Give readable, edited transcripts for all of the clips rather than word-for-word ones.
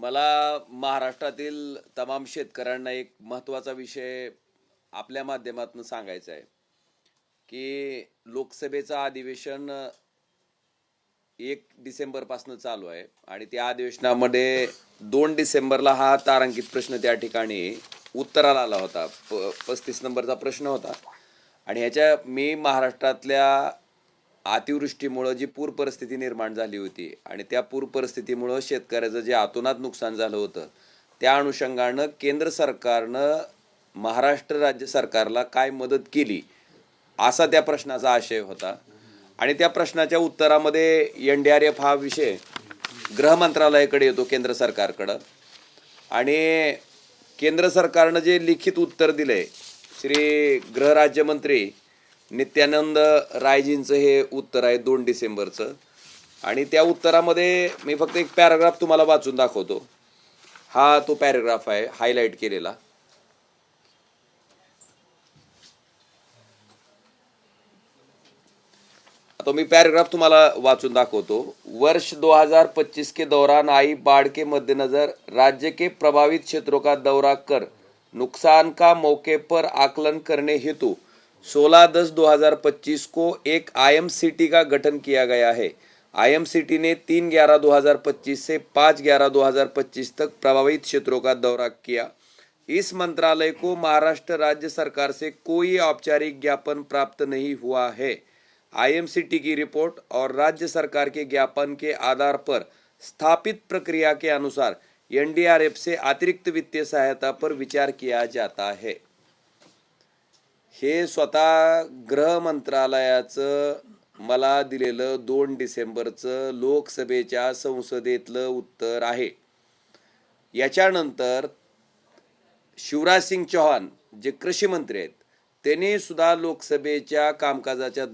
मला महाराष्ट्रातील तमाम शेतकऱ्यांना एक महत्त्वाचा विषय आपल्या माध्यमातून सांगायचा आहे की लोकसभेचं अधिवेशन 1 डिसेंबरपासून चालू आहे आणि त्या अधिवेशनामध्ये 2 डिसेंबरला हा तारांकित प्रश्न त्या ठिकाणी उत्तराला आला होता. 35 नंबरचा प्रश्न होता आणि ह्याच्या मी महाराष्ट्रातल्या अतिवृष्टीमुळं जी पूर परिस्थिती निर्माण झाली होती आणि त्या पूर परिस्थितीमुळं शेतकऱ्याचं जे अतोनात नुकसान झालं होतं त्या अनुषंगानं केंद्र सरकारनं महाराष्ट्र राज्य सरकारला काय मदत केली असा त्या प्रश्नाचा आशय होता. आणि त्या प्रश्नाच्या उत्तरामध्ये NDRF हा विषय गृह मंत्रालयाकडे येतो, केंद्र सरकारकडं. आणि केंद्र सरकारनं जे लिखित उत्तर दिलंय श्री गृहराज्यमंत्री नित्यानंद रायजींचं हे उत्तर आहे 2 डिसेंबरचं. आणि त्या उत्तरामध्ये मी फक्त एक पॅराग्राफ तुम्हाला वाचून दाखवतो. हा तो पॅराग्राफ आहे हायलाईट केलेला. तो मी पैराग्राफ तुम्हाला वाचून दाखवतो. वर्ष 2025 के दौरान आई बाढ़ के मद्देनजर राज्य के प्रभावित क्षेत्रों का दौरा कर नुकसान का मौके पर आकलन करने हेतु 16/10/2025 को एक IMCT का गठन किया गया है. IMCT ने 3/11/2025 से 5/11/2025 तक प्रभावित क्षेत्रों का दौरा किया. इस मंत्रालय को महाराष्ट्र राज्य सरकार से कोई औपचारिक ज्ञापन प्राप्त नहीं हुआ है. IMCT की रिपोर्ट और राज्य सरकार के ज्ञापन के आधार पर स्थापित प्रक्रिया के अनुसार NDRF से अतिरिक्त वित्तीय सहायता पर विचार किया जाता है. हे स्वतः गृह मंत्रालयाचं मला दिलेलं 2 डिसेंबरचं लोकसभेच्या संसदेतलं उत्तर आहे. याच्यानंतर शिवराज सिंग चौहान जे कृषी मंत्री आहेत त्यांनी सुद्धा लोकसभेच्या कामकाजाच्या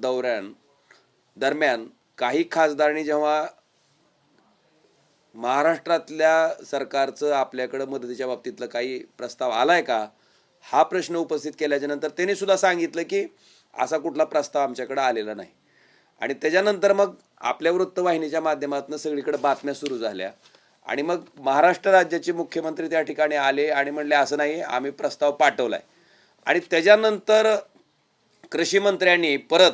दरम्यान काही खासदारांनी जेव्हा महाराष्ट्रातल्या सरकारचं आपल्याकडं मदतीच्या बाबतीतलं काही प्रस्ताव आलाय का हा प्रश्न उपस्थित केल्याच्या नंतर त्यांनी सुद्धा सांगितलं की असा कुठला प्रस्ताव आमच्याकडे आलेला नाही. आणि त्याच्यानंतर मग आपल्या वृत्तवाहिनीच्या माध्यमातून सगळीकडे बातम्या सुरू झाल्या आणि मग महाराष्ट्र राज्याचे मुख्यमंत्री त्या ठिकाणी आले आणि म्हणले असं नाही, आम्ही प्रस्ताव पाठवलाय. आणि त्याच्यानंतर कृषी मंत्र्यांनी परत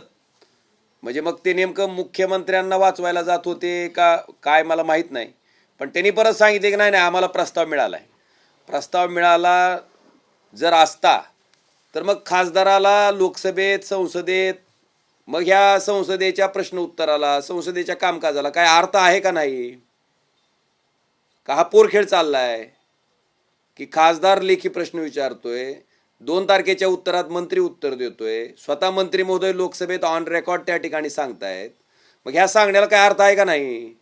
म्हणजे मग ते नेमकं मुख्यमंत्र्यांना वाचवायला जात होते का काय मला माहीत नाही, पण त्यांनी परत सांगितले की नाही आम्हाला प्रस्ताव मिळाला आहे. प्रस्ताव मिळाला जर असता तर मग खासदाराला लोकसभेत संसदेत मग ह्या संसदेच्या प्रश्न उत्तराला संसदेच्या कामकाजाला काय अर्थ आहे का नाही? का हा पोरखेळ चाललाय की खासदार लेखी प्रश्न विचारतोय, 2 तारखेच्या उत्तरात मंत्री उत्तर देतोय, स्वतः मंत्री महोदय लोकसभेत ऑन रेकॉर्ड त्या ठिकाणी सांगतायत. मग ह्या सांगण्याला काय अर्थ आहे का नाही?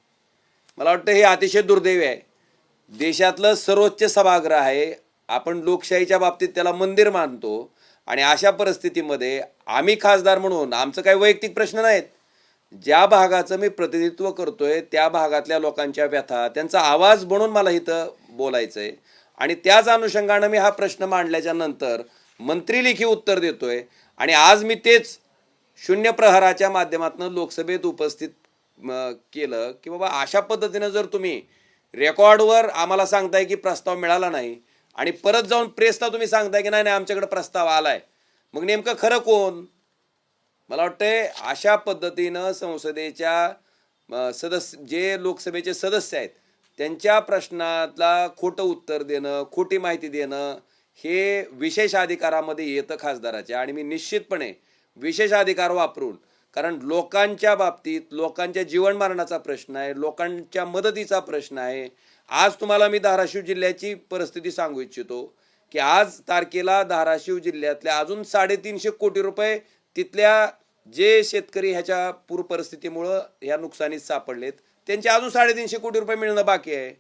मला वाटतं हे अतिशय दुर्दैवी आहे. देशातलं सर्वोच्च सभागृह आहे, आपण लोकशाहीच्या बाबतीत त्याला मंदिर मानतो आणि अशा परिस्थितीमध्ये आम्ही खासदार म्हणून आमचं काही वैयक्तिक प्रश्न नाहीत, ज्या भागाचं मी प्रतिनिधित्व करतोय त्या भागातल्या लोकांच्या व्यथा त्यांचा आवाज बनून मला इथं बोलायचं आहे. आणि त्याच अनुषंगानं मी हा प्रश्न मांडल्याच्या नंतर मंत्री लेखी उत्तर देतोय आणि आज मी तेच शून्य प्रहराच्या माध्यमातून लोकसभेत उपस्थित केलं की बाबा अशा पद्धतीनं जर तुम्ही रेकॉर्डवर आम्हाला सांगताय की प्रस्ताव मिळाला नाही आणि परत जाऊन प्रेसला तुम्ही सांगताय की नाही आमच्याकडे प्रस्ताव आलाय, मग नेमकं खरं कोण? मला वाटतंय अशा पद्धतीनं संसदेच्या जे लोकसभेचे सदस्य आहेत त्यांच्या प्रश्नाला खोटं उत्तर देणं, खोटी माहिती देणं हे विशेष अधिकारामध्ये येतं खासदाराच्या. आणि मी निश्चितपणे विशेष अधिकार वापरून, कारण लोकांच्या बाबतीत लोकांच्या जीवन मरणाचा प्रश्न आहे, लोकांच्या मदतीचा प्रश्न आहे. आज तुम्हाला मी धाराशिव जिल्ह्याची परिस्थिती सांगू इच्छितो की आज तारखेला धाराशिव जिल्ह्यातल्या अजून 350 कोटी रुपये तिथल्या जे शेतकरी ह्याच्या पूर परिस्थितीमुळं ह्या नुकसानीत सापडलेत त्यांचे अजून 350 कोटी रुपये मिळणं बाकी आहे.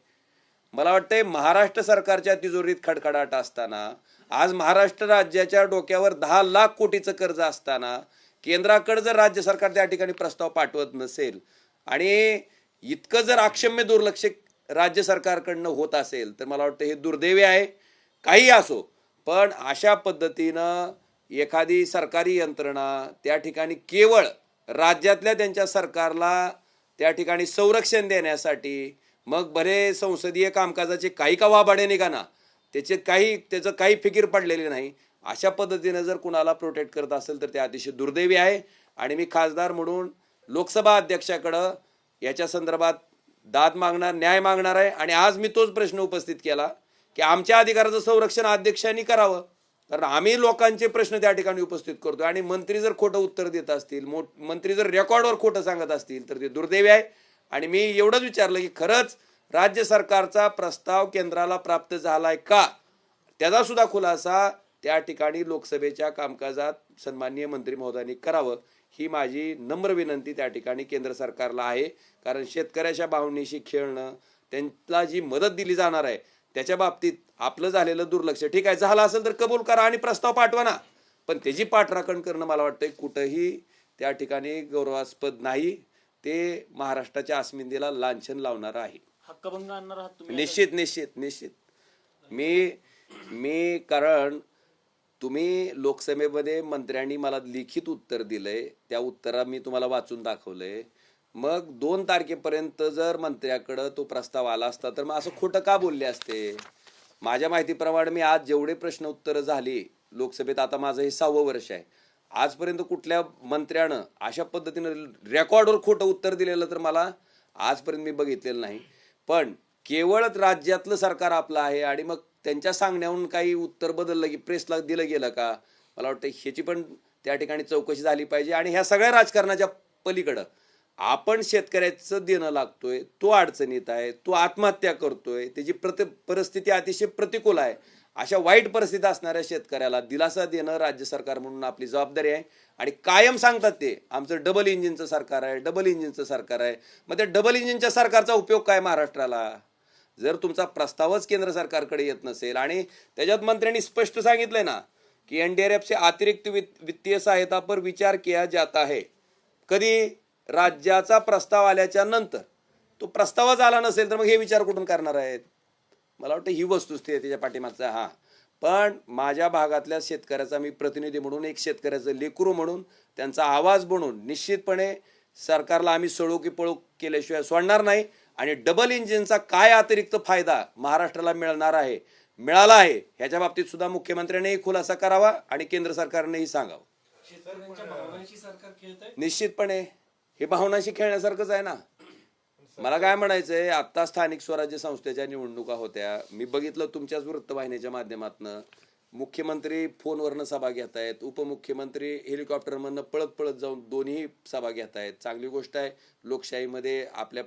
मला वाटतंय महाराष्ट्र सरकारच्या तिजोरीत खडखडाट असताना, आज महाराष्ट्र राज्याच्या डोक्यावर 10 लाख कोटीचं कर्ज असताना केंद्राकडे जर राज्य सरकार त्या ठिकाणी प्रस्ताव पाठवत नसेल आणि इतकं जर अक्षम्य दुर्लक्ष राज्य सरकारकडनं होत असेल तर मला वाटतं हे दुर्दैवी आहे. काही असो, पण अशा पद्धतीनं एखादी सरकारी यंत्रणा त्या ठिकाणी केवळ राज्यातल्या त्यांच्या सरकारला त्या ठिकाणी संरक्षण देण्यासाठी मग बरे संसदीय कामकाजाचे काही का वाबाडे निघाना, त्याचं काही फिकीर पडलेली नाही. अशा पद्धतीने जर कुणाला प्रोटेक्ट करत असेल तर ते अतिशय दुर्दैवी आहे. आणि मी खासदार म्हणून लोकसभा अध्यक्षाकडं याच्या संदर्भात दाद मागणार, न्याय मागणार आहे. आणि आज मी तोच प्रश्न उपस्थित केला की आमच्या अधिकाराचं संरक्षण अध्यक्षांनी करावं, कारण आम्ही लोकांचे प्रश्न त्या ठिकाणी उपस्थित करतो. आणि मंत्री जर खोटं उत्तर देत असतील, मंत्री जर रेकॉर्डवर खोटं सांगत असतील तर ते दुर्दैवी आहे. आणि मी एवढंच विचारलं की खरंच राज्य सरकारचा प्रस्ताव केंद्राला प्राप्त झालाय का, त्याचा सुद्धा खुलासा त्या ठिकाणी लोकसभेच्या कामकाजात सन्माननीय मंत्री महोदयांनी करावं, ही माझी नम्र विनंती त्या ठिकाणी केंद्र सरकारला आहे. कारण शेतकऱ्याच्या भावनेशी खेळणं, त्यांना जी मदत दिली जाणार आहे त्याच्या बाबतीत आपलं झालेलं दुर्लक्ष, ठीक आहे झालं असेल तर कबूल करा आणि प्रस्ताव पाठवा ना, पण त्याची पाठराखण करणं मला वाटतंय कुठंही त्या ठिकाणी गौरवास्पद नाही. ते महाराष्ट्राच्या अस्मितेला लांछन लावणार आहे. हक्कभंग आणणार आहात तुम्ही? निश्चित निश्चित निश्चित. मी कारण तुम्ही लोकसभेमध्ये मंत्र्यांनी मला लिखित उत्तर दिलंय, त्या उत्तरात मी तुम्हाला वाचून दाखवलंय. मग 2 तारखेपर्यंत जर मंत्र्याकडं तो प्रस्ताव आला असता तर मग असं खोटं का बोलले असते? माझ्या माहितीप्रमाणे मी आज जेवढे प्रश्न उत्तरं झाली लोकसभेत, आता माझं हे 6वं वर्ष आहे, आजपर्यंत कुठल्या मंत्र्यानं अशा पद्धतीनं रेकॉर्डवर खोटं उत्तर दिलेलं तर मला आजपर्यंत मी बघितलेलं नाही. पण केवळ राज्यातलं सरकार आपलं आहे आणि मग त्यांच्या सांगण्याहून काही उत्तर बदललं की प्रेसला दिलं गेलं का? मला वाटतं ह्याची पण त्या ठिकाणी चौकशी झाली पाहिजे. आणि ह्या सगळ्या राजकारणाच्या पलीकडं आपण शेतकऱ्याचं देणं लागतोय, तो अडचणीत आहे, तो आत्महत्या करतोय, त्याची परिस्थिती अतिशय प्रतिकूल आहे, अशा वाईट परिस्थिती असणाऱ्या शेतकऱ्याला दिलासा देणं राज्य सरकार म्हणून आपली जबाबदारी आहे. आणि कायम सांगतात ते आमचं डबल इंजिनचं सरकार आहे, डबल इंजिनचं सरकार आहे. मग त्या डबल इंजिनच्या सरकारचा उपयोग काय महाराष्ट्राला? जर तुमचा प्रस्तावच केंद्र सरकारकडे येत नसेल, आणि त्याच्यात मंत्र्यांनी स्पष्ट सांगितलंय ना की एनडीआरएफ से अतिरिक्त वित्तीय सहायता पर विचार किया जाता है. कधी? राज्याचा प्रस्ताव आल्याच्या नंतर. तो प्रस्तावच आला नसेल तर मग हे विचार कुठून करणार आहेत? मला वाटतं ही वस्तुस्थिती आहे त्याच्या पाठीमागचा. हा, पण माझ्या भागातल्या शेतकऱ्याचा मी प्रतिनिधी म्हणून, एक शेतकऱ्याचं लेकरू म्हणून, त्यांचा आवाज बनून निश्चितपणे सरकारला आम्ही सळो की पळो केल्याशिवाय सोडणार नाही. आणि डबल इंजिनचा काय अतिरिक्त फायदा महाराष्ट्राला मिळाला आहे ह्याच्या बाबतीत सुद्धा मुख्यमंत्र्यांनीही खुलासा करावा आणि केंद्र सरकारनेही सांगावं. निश्चितपणे हे भावनाशी खेळण्यासारखंच आहे ना. मला काय म्हणायचंय, आता स्थानिक स्वराज्य संस्थेच्या निवडणुका होत्या, मी बघितलं तुमच्याच वृत्तवाहिनीच्या माध्यमातून मुख्यमंत्री फोनवरनं सभा घेत आहेत, उपमुख्यमंत्री हेलिकॉप्टरमधनं पळत पळत जाऊन दोन्ही सभा घेत आहेत. चांगली गोष्ट आहे. लोकशाहीमध्ये आपल्या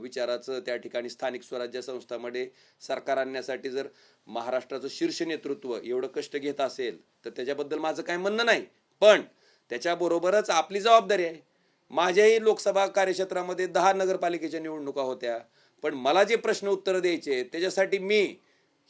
विचाराचं त्या ठिकाणी स्थानिक स्वराज्य संस्थांमध्ये सरकार आणण्यासाठी जर महाराष्ट्राचं शीर्ष नेतृत्व एवढं कष्ट घेत असेल तर त्याच्याबद्दल माझं काय म्हणणं नाही. पण त्याच्याबरोबरच आपली जबाबदारी आहे. माझ्याही लोकसभा कार्यक्षेत्रामध्ये 10 नगरपालिकेच्या निवडणुका होत्या, पण मला जे प्रश्न उत्तर द्यायचे त्याच्यासाठी मी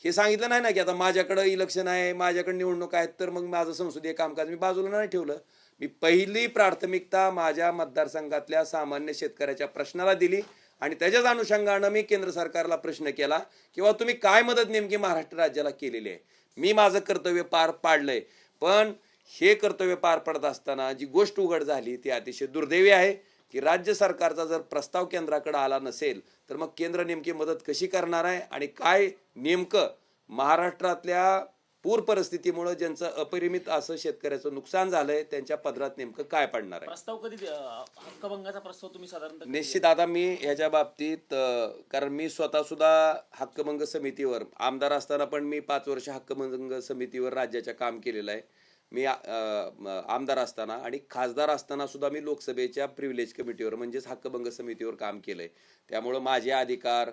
हे सांगितलं नाही ना की आता माझ्याकडं इलेक्शन आहे, माझ्याकडे निवडणूक आहेत तर मग माझं संसदीय कामकाज मी बाजूला नाही ठेवलं. मी पहिली प्राथमिकता माझ्या मतदारसंघातल्या सामान्य शेतकऱ्याच्या प्रश्नाला दिली आणि त्याच्याच अनुषंगानं मी केंद्र सरकारला प्रश्न केला किंवा तुम्ही काय मदत नेमकी महाराष्ट्र राज्याला केलेली आहे. मी माझं कर्तव्य पार पाडलंय, पण हे कर्तव्य पार पडत असताना जी गोष्ट उघड झाली ती अतिशय दुर्दैवी आहे की राज्य सरकारचा जर प्रस्ताव केंद्राकडे आला नसेल तर मग केंद्र नेमकी मदत कशी करणार आहे आणि काय नेमकं महाराष्ट्रातल्या पूर परिस्थितीमुळे ज्यांचं अपरिमित असं शेतकऱ्याचं नुकसान झालंय त्यांच्या पदरात नेमकं काय पडणार आहे. प्रस्ताव कधी हक्कभंगाचा प्रस्ताव तुम्ही साधारणतः? निश्चित आता मी ह्याच्या बाबतीत कारण मी स्वतः सुद्धा हक्कभंग समितीवर आमदार असताना पण मी 5 वर्ष हक्कभंग समितीवर राज्याच्या काम केलेलं आहे. मी आमदार असताना आणि खासदार असताना सुद्धा मी लोकसभेच्या प्रिव्हिलेज कमिटीवर म्हणजेच हक्कभंग समितीवर काम केलंय. त्यामुळं माझे अधिकार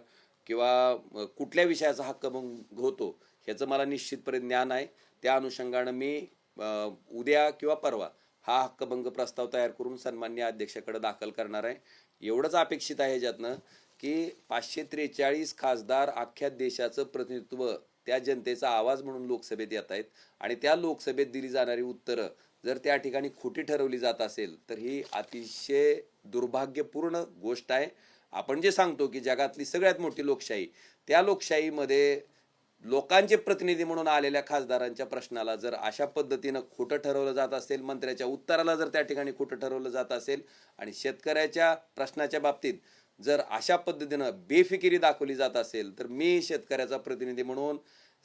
किंवा कुठल्या विषयाचा हक्कभंग होतो ह्याचं मला निश्चितपणे ज्ञान आहे. त्या अनुषंगानं मी उद्या किंवा परवा हा हक्कभंग प्रस्ताव तयार करून सन्माननीय अध्यक्षाकडे दाखल करणार आहे. एवढंच अपेक्षित आहे ह्याच्यातनं की 543 खासदार अख्ख्या देशाचं प्रतिनिधित्व त्या जनतेचा आवाज म्हणून लोकसभेत येत आहेत आणि त्या लोकसभेत दिली जाणारी उत्तरं जर त्या ठिकाणी खोटी ठरवली जात असेल तर ही अतिशय दुर्भाग्यपूर्ण गोष्ट आहे. आपण जे सांगतो की जगातली सगळ्यात मोठी लोकशाही, त्या लोकशाहीमध्ये लोकांचे प्रतिनिधी म्हणून आलेल्या खासदारांच्या प्रश्नाला जर अशा पद्धतीनं खोटं ठरवलं जात असेल, मंत्र्याच्या उत्तराला जर त्या ठिकाणी खोटं ठरवलं जात असेल आणि शेतकऱ्याच्या प्रश्नाच्या बाबतीत जर अशा पद्धतीनं बेफिकिरी दाखवली जात असेल तर मी शेतकऱ्याचा प्रतिनिधी म्हणून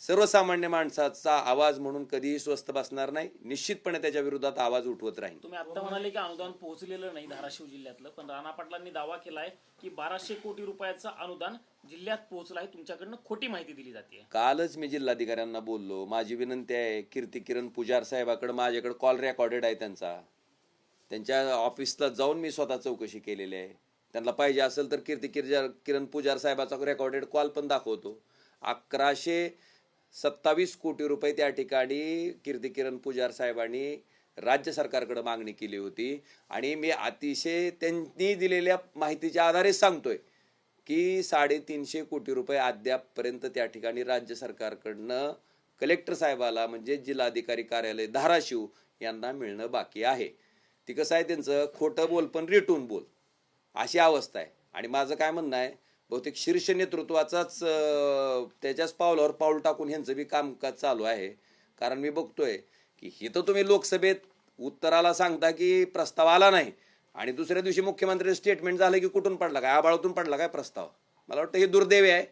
सर्वसामान्य माणसाचा आवाज म्हणून कधीही स्वस्थ बसणार नाही. निश्चितपणे त्याच्या विरोधात आवाज उठवत राहीन. तुम्ही आता म्हणाले की अनुदान पोहोचलेलं नाही धाराशिव जिल्ह्यातलं, पण राणा पाटलांनी दावा केलाय की 1200 कोटी रुपयाचं अनुदान जिल्ह्यात पोहोचलं आहे. तुमच्याकडनं खोटी माहिती दिली जाते. कालच मी जिल्हाधिकाऱ्यांना बोललो. माझी विनंती आहे कीर्ती किरण पुजार साहेबाकडे माझ्याकडे कॉल रेकॉर्डेड आहे त्यांच्या ऑफिसला जाऊन मी स्वतः चौकशी केलेली आहे. त्यांना पाहिजे असेल तर किरण पुजार साहेबाचा रेकॉर्डेड कॉल पण दाखवतो. 1127 कोटी रुपये त्या ठिकाणी कीर्ती किरण पुजार साहेबांनी राज्य सरकारकडे मागणी केली होती आणि मी अतिशय त्यांनी दिलेल्या माहितीच्या आधारे सांगतोय की 350 कोटी रुपये अद्यापपर्यंत त्या ठिकाणी राज्य सरकारकडनं कलेक्टर साहेबाला म्हणजे जिल्हाधिकारी कार्यालय धाराशिव यांना मिळणं बाकी आहे. ती कसं आहे त्यांचं खोटं बोल पण रेटून बोल अशी अवस्था आहे. आणि माझं काय म्हणणं आहे बहुतेक शीर्ष नेतृत्वाचाच त्याच्याच पावलावर पाऊल टाकून ह्यांचं बी कामकाज चालू आहे. कारण मी बघतोय की इथं तुम्ही लोकसभेत उत्तराला सांगता की प्रस्ताव आला नाही आणि दुसऱ्या दिवशी मुख्यमंत्री स्टेटमेंट झालं की कुठून पडला काय आबाळातून पडला काय प्रस्ताव. मला वाटतं हे दुर्दैवी आहे.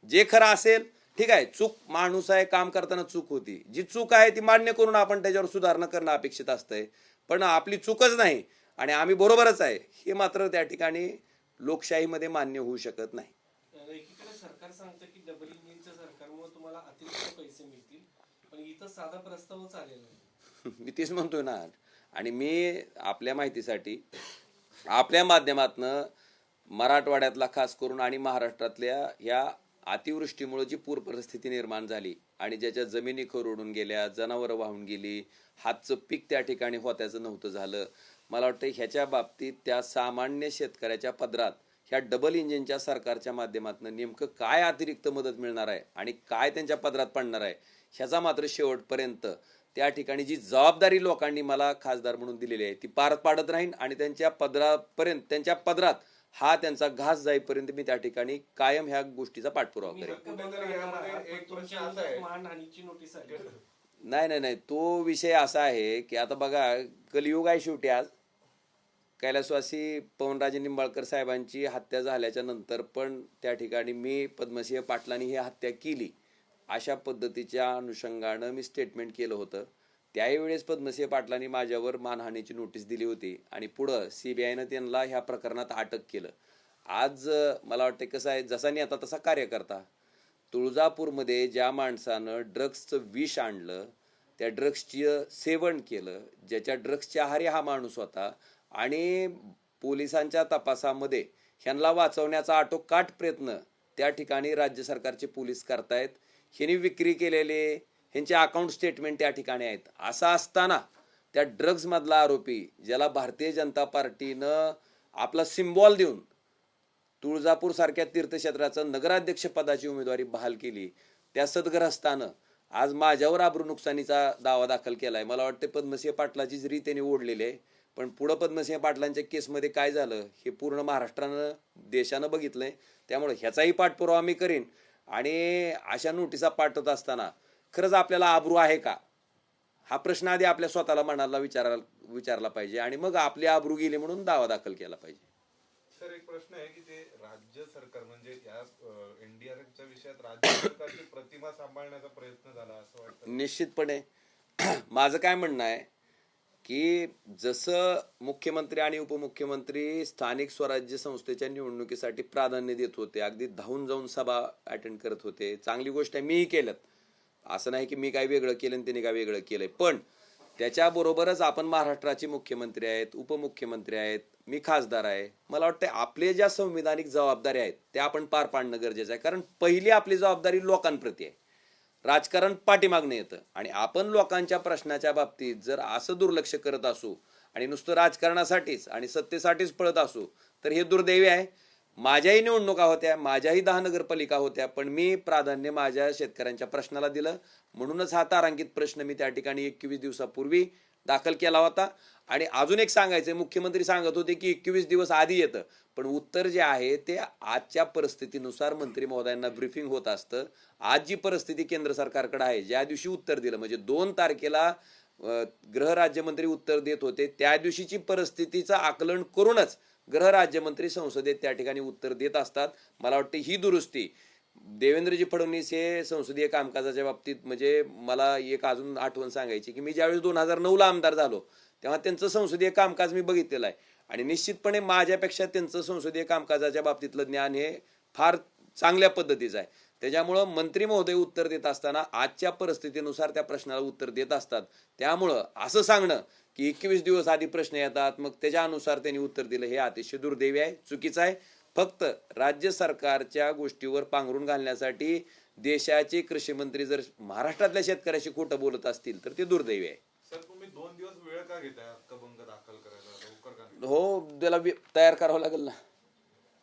जे खरं असेल ठीक आहे, चूक माणूस आहे, काम करताना चूक होती, जी चूक आहे ती मान्य करून आपण त्याच्यावर सुधारणा करणं अपेक्षित असतंय. पण आपली चूकच नाही आणि आम्ही बरोबरच आहे हे मात्र त्या ठिकाणी लोकशाहीमध्ये मान्य होऊ शकत नाही. एकीकडे सरकार सांगतं की डबल इंजिनच्या सरकारमुळे तुम्हाला अतिरिक्त पैसे मिळतील, पण इथं साधा प्रस्तावच आलेला नाही. मी तेच म्हणतोय ना. आणि मी आपल्या माहितीसाठी आपल्या माध्यमातनं मराठवाड्यातला खास करून आणि महाराष्ट्रातल्या ह्या अतिवृष्टीमुळे जी पूर परिस्थिती निर्माण झाली आणि ज्याच्या जमिनी खरडून गेल्या, जनावरं वाहून गेली, हातचं पीक त्या ठिकाणी होत्याचं नव्हतं झालं, मला वाटतं ह्याच्या बाबतीत त्या सामान्य शेतकऱ्याच्या पदरात ह्या डबल इंजिनच्या सरकारच्या माध्यमातून नेमकं काय अतिरिक्त मदत मिळणार आहे आणि काय त्यांच्या पदरात पडणार आहे ह्याचा मात्र शेवटपर्यंत त्या ठिकाणी जी जबाबदारी लोकांनी मला खासदार म्हणून दिलेली आहे ती पार पाडत राहीन आणि त्यांच्या पदरात हा त्यांचा घास जाईपर्यंत मी त्या ठिकाणी कायम ह्या गोष्टीचा पाठपुरावा करेन. मानहानीची नोटीस आली. नाही, तो विषय असा आहे की आता बघा कलियुग आहे शेवटी. आज कैलासवासी पवनराजे निंबाळकर साहेबांची हत्या झाल्याच्या नंतर पण त्या ठिकाणी मी पद्मसिंह पाटलांनी ही हत्या केली अशा पद्धतीच्या अनुषंगानं मी स्टेटमेंट केलं होतं. त्यावेळेस पद्मसिंह पाटलांनी माझ्यावर मानहानीची नोटीस दिली होती आणि पुढं CBIनं त्यांना ह्या प्रकरणात अटक केलं. आज मला वाटतं कसं आहे, जसा नेता तसा कार्यकर्ता. तुळजापूरमध्ये ज्या माणसानं ड्रग्सचं विष आणलं, त्या ड्रग्सचं सेवन केलं, ज्याच्या ड्रग्सच्या आहारी हा माणूस होता आणि पोलिसांच्या तपासामध्ये ह्यांना वाचवण्याचा आटोकाट प्रयत्न त्या ठिकाणी राज्य सरकारचे पोलीस करतायत. ह्यांनी विक्री केलेले ह्यांचे अकाउंट स्टेटमेंट त्या ठिकाणी आहेत. असं असताना त्या ड्रग्समधला आरोपी ज्याला भारतीय जनता पार्टीनं आपला सिम्बॉल देऊन तुळजापूर सारख्या तीर्थक्षेत्राचं नगराध्यक्ष पदाची उमेदवारी बहाल केली, त्या सद्ग्रस्तानं आज माझ्यावर आबरू नुकसानीचा दावा दाखल केलाय. मला वाटतं पद्मसिंह पाटलाची जरी त्यांनी ओढलेली आहे, पण पुढं पद्मसिंह पाटलांच्या केसमध्ये काय झालं हे पूर्ण महाराष्ट्रानं देशानं बघितलंय. त्यामुळे ह्याचाही पाठपुरावा मी करीन आणि अशा नोटिसा पाठवत असताना खरंच आपल्याला आबरू आहे का हा प्रश्न आधी आपल्या स्वतःला मनाला विचारला पाहिजे आणि मग आपली आबरू गेली म्हणून दावा दाखल केला पाहिजे. सर एक प्रश्न आहे की ते राज्य सरकार म्हणजे या NDRFच्या विषयात राज्य सरकारची प्रतिमा सांभाळण्याचा प्रयत्न झाला असं वाटतं. निश्चितपणे माझं काय म्हणणं आहे की जसं मुख्यमंत्री आणि उपमुख्यमंत्री स्थानिक स्वराज्य संस्थेच्या निवडणुकीसाठी प्राधान्य देत होते, अगदी धावून जाऊन सभा अटेंड करत होते, चांगली गोष्ट आहे, मीही केलं. असं नाही की मी काय वेगळं केलं आणि त्यांनी काय वेगळं केलंय. पण त्याच्याबरोबरच आपण महाराष्ट्राचे मुख्यमंत्री आहेत, उपमुख्यमंत्री आहेत, मी खासदार आहे. मला वाटतं आपले ज्या संविधानिक जबाबदाऱ्या आहेत त्या आपण पार पाडणं गरजेचं आहे. कारण पहिली आपली जबाबदारी लोकांप्रती आहे. राजकारण पाठीमागणं येतं आणि आपण लोकांच्या प्रश्नाच्या बाबतीत जर असं दुर्लक्ष करत असू आणि नुसतं राजकारणासाठीच आणि सत्तेसाठीच पळत असू तर हे दुर्दैवी आहे. माझ्याही निवडणुका होत्या, माझ्याही 10 नगरपालिका होत्या, पण मी प्राधान्य माझ्या शेतकऱ्यांच्या प्रश्नाला दिलं. म्हणूनच हा तारांकित प्रश्न मी त्या ठिकाणी 21 दिवसापूर्वी दाखल केला होता. आणि अजून एक सांगायचंय, मुख्यमंत्री सांगत होते की 21 दिवस आधी येतं, पण उत्तर जे आहे ते आजच्या परिस्थितीनुसार मंत्री महोदयांना ब्रीफिंग होत असतं. आज जी परिस्थिती केंद्र सरकारकडे आहे, ज्या दिवशी उत्तर दिलं म्हणजे 2 तारखेला गृह राज्यमंत्री उत्तर देत होते, त्या दिवशीची परिस्थितीचं आकलन करूनच गृहराज्यमंत्री संसदेत त्या ठिकाणी उत्तर देत असतात. मला वाटतं ही दुरुस्ती देवेंद्रजी फडणवीस हे संसदीय कामकाजाच्या बाबतीत, म्हणजे मला एक अजून आठवण सांगायची की मी ज्यावेळेस 2009ला आमदार झालो तेव्हा त्यांचं संसदीय कामकाज मी बघितलेलं आहे आणि निश्चितपणे माझ्यापेक्षा त्यांचं संसदीय कामकाजाच्या बाबतीतलं ज्ञान हे फार चांगल्या पद्धतीचं आहे. त्याच्यामुळं मंत्री महोदय उत्तर देत असताना आजच्या परिस्थितीनुसार त्या प्रश्नाला उत्तर देत असतात. त्यामुळं असं सांगणं की 21 दिवस आधी प्रश्न येतात मग त्याच्यानुसार त्यांनी उत्तर दिलं हे अतिशय दुर्दैवी आहे, चुकीचं आहे. फक्त राज्य सरकारच्या गोष्टीवर पांघरून घालण्यासाठी देशाचे कृषी मंत्री जर महाराष्ट्रातल्या शेतकऱ्याशी खोटं बोलत असतील तर ते दुर्दैवी आहे. सर तुम्ही 2 दिवस वेळ का घेताय हक्कभंग दाखल करायला, लवकर का नाही? हो, त्याला तयार करावं लागेल ना.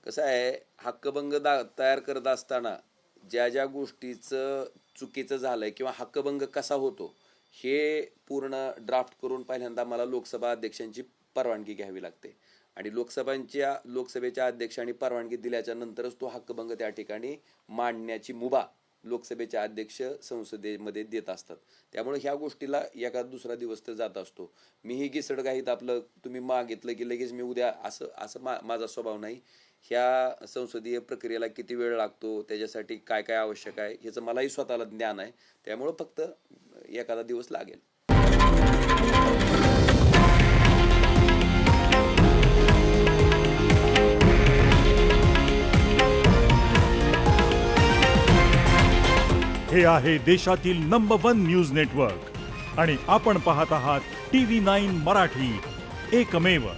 कसं आहे, हक्कभंग तयार करत असताना ज्या ज्या गोष्टीचं चुकीचं झालंय किंवा हक्कभंग कसा होतो हे पूर्ण ड्राफ्ट करून पहिल्यांदा मला लोकसभा अध्यक्षांची परवानगी घ्यावी लागते आणि लोकसभेच्या अध्यक्षांनी परवानगी दिल्याच्या नंतरच तो हक्कभंग त्या ठिकाणी मांडण्याची मुभा लोकसभेचे अध्यक्ष संसदेमध्ये देत असतात. त्यामुळे ह्या गोष्टीला एखादा दुसरा दिवस तर जात असतो. मीही घिसडघाईत आपलं तुम्ही मागितलं की लगेच मी उद्या असं माझा स्वभाव नाही. ह्या संसदीय प्रक्रियेला किती वेळ लागतो, त्याच्यासाठी काय काय आवश्यक आहे ह्याचं मलाही स्वतःला ज्ञान आहे. त्यामुळं फक्त एखादा दिवस लागेल. हे आहे देशातील नंबर 1 न्यूज नेटवर्क आणि आपण पाहत आहात TV9 मराठी, एकमेव.